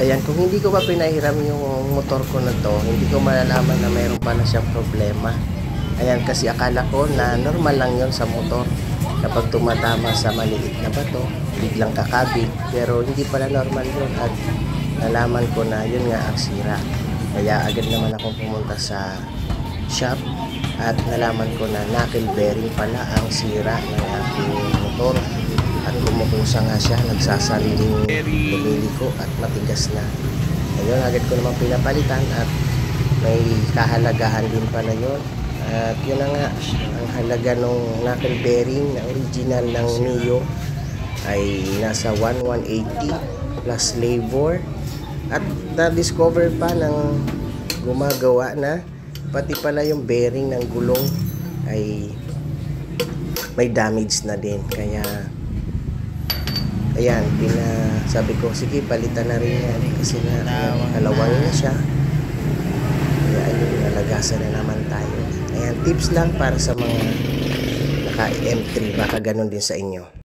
Ayan, kung hindi ko pa pinahiram yung motor ko na to, hindi ko malalaman na mayroon pala siyang problema. Ayan, kasi akala ko na normal lang yon sa motor. Kapag tumatama sa maliit na bato, biglang kakabig. Pero hindi pala normal yun at nalaman ko na yun nga ang sira. Kaya agad naman akong pumunta sa shop at nalaman ko na knuckle bearing pala ang sira ng aking motor. At kumukusa nga siya, nagsasariling lumiliko at matigas na. Ayun, agad ko naman pinapalitan at may kahalagahan din pala yun. At yun na nga, ang halaga ng knuckle bearing na original ng Mio ay nasa 1,180 plus labor. At na-discover pa ng gumagawa na pati pala yung bearing ng gulong ay may damage na din. Kaya ayan, sabi ko, sige, palitan na rin yan. Kasi kalawang na siya. Kaya ayun, nalagasan na naman tayo. Ayan, tips lang para sa mga naka-M3. Baka ganun din sa inyo.